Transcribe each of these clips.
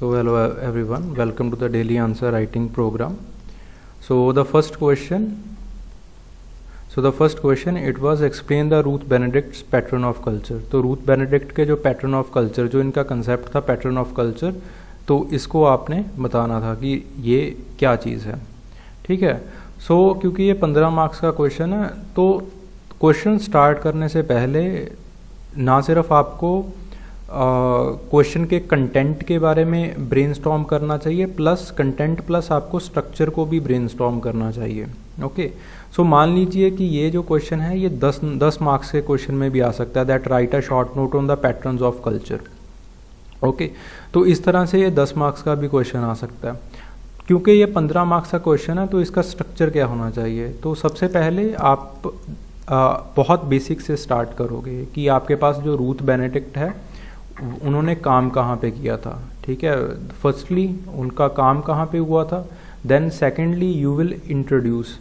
So hello everyone, welcome to the daily answer writing program. So the first question it was explain the Ruth Benedict's pattern of culture. तो Ruth Benedict के जो pattern of culture, जो इनका concept था pattern of culture, तो इसको आपने बताना था कि ये क्या चीज़ है. ठीक है. सो क्योंकि ये 15 मार्क्स का क्वेश्चन है, तो क्वेश्चन स्टार्ट करने से पहले ना सिर्फ आपको क्वेश्चन के कंटेंट के बारे में ब्रेनस्टॉर्म करना चाहिए, प्लस कंटेंट प्लस आपको स्ट्रक्चर को भी ब्रेनस्टॉर्म करना चाहिए. ओके. सो मान लीजिए कि ये जो क्वेश्चन है ये 10 मार्क्स के क्वेश्चन में भी आ सकता है. That right a short note on the patterns of culture. Okay. तो इस तरह से ये 10 मार्क्स का भी क्वेश्चन आ सकता है. क्योंकि ये 15 मार्क्स का क्वेश्चन है, तो इसका स्ट्रक्चर क्या होना चाहिए. तो सबसे पहले आप बहुत बेसिक से स्टार्ट करोगे कि आपके पास जो रूथ बेनेडिक्ट है उन्होंने काम कहाँ पे किया था. ठीक है. फर्स्टली उनका काम कहाँ पे हुआ था. Then secondly you will introduce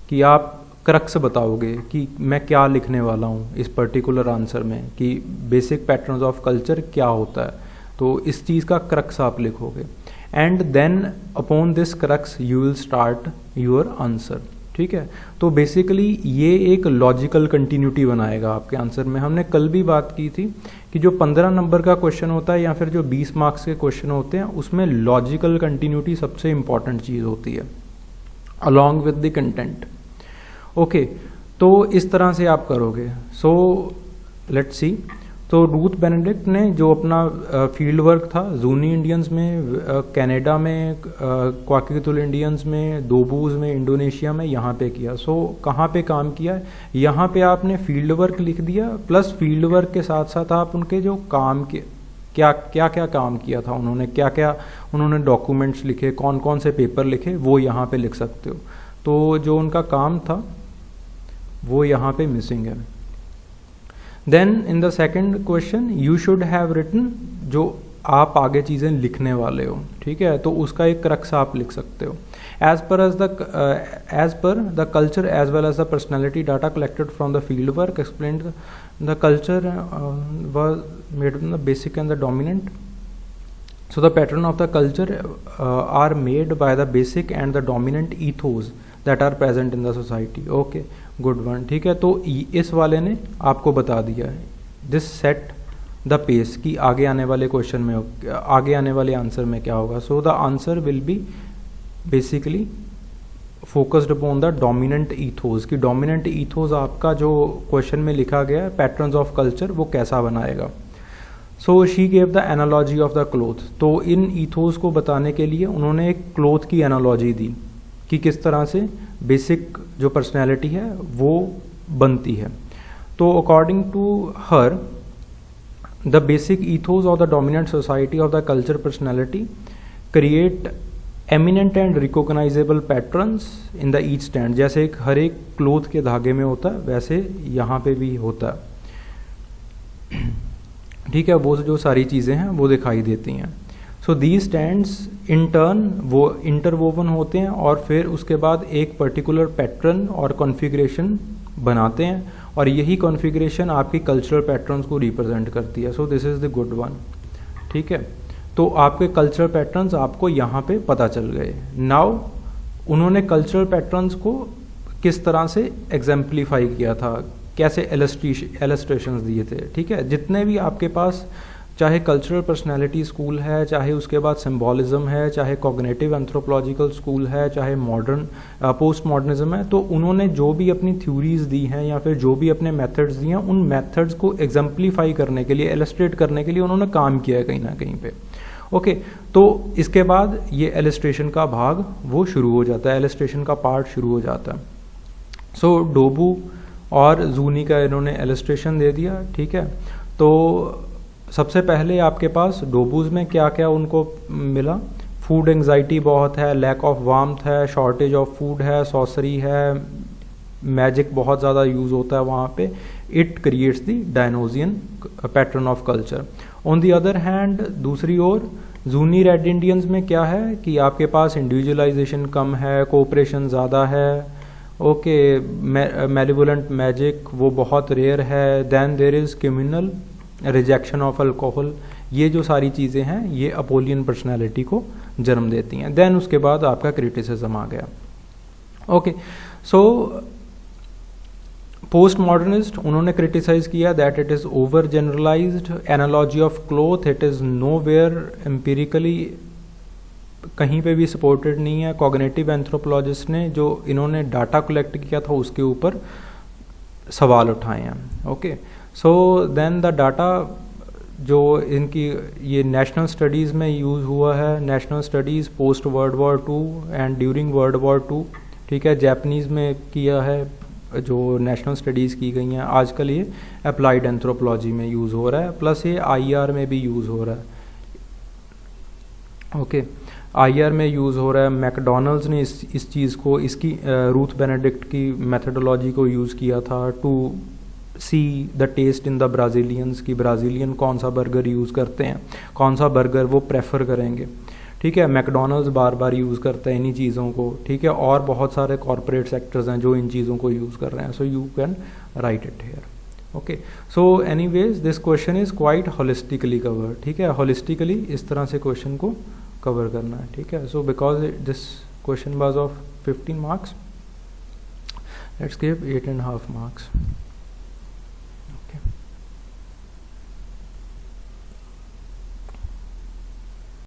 कि आप क्रक्स बताओगे कि मैं क्या लिखने वाला हूँ इस पर्टिकुलर आंसर में, कि बेसिक पैटर्न्स ऑफ कल्चर क्या होता है. तो इस चीज़ का क्रक्स आप लिखोगे. And then upon this crux you will start your answer. ठीक है. तो बेसिकली ये एक लॉजिकल कंटिन्यूटी बनाएगा आपके आंसर में. हमने कल भी बात की थी कि जो 15 नंबर का क्वेश्चन होता है या फिर जो 20 मार्क्स के क्वेश्चन होते हैं, उसमें लॉजिकल कंटिन्यूटी सबसे इंपॉर्टेंट चीज़ होती है along with the content. Okay. तो इस तरह से आप करोगे. So let's see. तो रूथ बेनेडिक्ट ने जो अपना फील्ड वर्क था जूनी इंडियंस में, कनाडा में, क्वाकितुल इंडियंस में, दोबूज में, इंडोनेशिया में, यहाँ पे किया. सो कहाँ पे काम किया, यहाँ पे आपने फील्ड वर्क लिख दिया, प्लस फील्ड वर्क के साथ साथ आप उनके जो काम के क्या क्या काम किया था उन्होंने, क्या क्या उन्होंने डॉक्यूमेंट्स लिखे, कौन कौन से पेपर लिखे, वो यहाँ पे लिख सकते हो. तो जो उनका काम था वो यहाँ पे मिसिंग है. Then in the second question you should have written, जो आप आगे चीज़ें लिखने वाले हो. ठीक है. तो उसका एक क्रक्स आप लिख सकते हो. As per the culture as well as the personality data collected from the field work explain the culture was made on the basic and the dominant. So the pattern of the culture are made by the basic and the dominant ethos that are present in the society. Okay, good one. ठीक है. तो इस वाले ने आपको बता दिया है दिस सेट द पेस कि आगे आने वाले क्वेश्चन में, आगे आने वाले आंसर में क्या होगा. So the answer will be basically focused upon the dominant ethos, कि डोमिनेंट ईथोस आपका जो क्वेश्चन में लिखा गया है पैटर्न्स ऑफ कल्चर वो कैसा बनाएगा. So she gave the analogy of the cloth. तो इन ईथोस को बताने के लिए उन्होंने एक क्लोथ की एनालॉजी दी कि किस तरह से बेसिक जो पर्सनैलिटी है वो बनती है. तो according to her the basic ethos of the dominant society of the culture personality create eminent and recognisable patterns in the each stand. जैसे एक हर एक क्लोथ के धागे में होता है वैसे यहाँ पे भी होता है. ठीक है. वो जो सारी चीज़ें हैं वो दिखाई देती हैं. So these stands in turn वो इंटरवोवन होते हैं और फिर उसके बाद एक पर्टिकुलर पैटर्न और कॉन्फ़िगरेशन बनाते हैं, और यही कॉन्फ़िगरेशन आपकी कल्चरल पैटर्न्स को रिप्रेजेंट करती है. So this is the good one. ठीक है. तो आपके कल्चरल पैटर्न्स आपको यहाँ पे पता चल गए. नाउ उन्होंने कल्चरल पैटर्न्स को किस तरह से एग्जाम्पलीफाई किया था, कैसे एलस्ट्रेशंस दिए थे. ठीक है. जितने भी आपके पास चाहे कल्चरल पर्सनैलिटी स्कूल है, चाहे उसके बाद सिम्बॉलिज्म है, चाहे कॉग्निटिव एंथ्रोपोलॉजिकल स्कूल है, चाहे मॉडर्न पोस्ट मॉडर्निज्म है, तो उन्होंने जो भी अपनी थ्योरीज दी हैं या फिर जो भी अपने मेथड्स दिए हैं, उन मेथड्स को एग्जाम्पलीफाई करने के लिए, इलस्ट्रेट करने के लिए उन्होंने काम किया है कहीं ना कहीं पे. ओके. तो इसके बाद ये इलस्ट्रेशन का भाग वो शुरू हो जाता है, इलस्ट्रेशन का पार्ट शुरू हो जाता है. सो डोबू और जूनी का इन्होंने इलस्ट्रेशन दे दिया. ठीक है. तो सबसे पहले आपके पास डोबूज में क्या क्या उनको मिला. फूड एंजाइटी बहुत है, लैक ऑफ वार्मथ है, शॉर्टेज ऑफ फूड है, सॉसरी है, मैजिक बहुत ज़्यादा यूज़ होता है वहाँ पे. It creates the Dionysian pattern of culture. On the other hand, दूसरी ओर जूनी रेड इंडियंस में क्या है कि आपके पास इंडिविजुअलाइजेशन कम है, कोऑपरेशन ज़्यादा है. ओके. मेलिवोलेंट मैजिक वो बहुत रेयर है. Then there is communal rejection of alcohol, ये जो सारी चीज़ें हैं ये अपोलियन पर्सनैलिटी को जन्म देती हैं। देन उसके बाद आपका क्रिटिसिज्म आ गया। ओके, सो पोस्ट मॉडर्निस्ट उन्होंने क्रिटिसाइज किया that it is over generalised, analogy of cloth it is nowhere empirically कहीं पे भी सपोर्टेड नहीं है। कॉग्निटिव एंथ्रोपोलॉजिस्ट ने जो इन्होंने डाटा कलेक्ट किया था उसके ऊपर सवाल उठाए हैं। Okay, so then the data जो इनकी ये नेशनल स्टडीज़ में यूज़ हुआ है, national studies post world war 2 and during world war 2, ठीक है, जापानीज़ में किया है जो नेशनल स्टडीज़ की गई हैं। आजकल ये अप्लाइड एंथ्रोपोलॉजी में यूज़ हो रहा है, प्लस ये आईआर में भी यूज़ हो रहा है। ओके, आईआर में यूज़ हो रहा है। मैकडोनल्ड्स ने इस चीज़ को, इसकी रूथ बेनेडिक्ट की मेथडोलॉजी को यूज़ किया था to see the test in the Brazilians, की ब्राज़ीलियन कौन सा बर्गर यूज़ करते हैं, कौन सा बर्गर वो प्रेफर करेंगे, ठीक है। मैकडोनल्ड्स बार बार यूज़ करता है इन्हीं चीज़ों को, ठीक है, और बहुत सारे कॉरपोरेट सेक्टर्स हैं जो इन चीज़ों को यूज़ कर रहे हैं। So you can write it here. Okay, so anyways this question is quite holistically covered, ठीक है, होलिस्टिकली इस तरह से क्वेश्चन को कवर करना है, ठीक है। So because this question was of 15 marks, let's give 8.5 marks.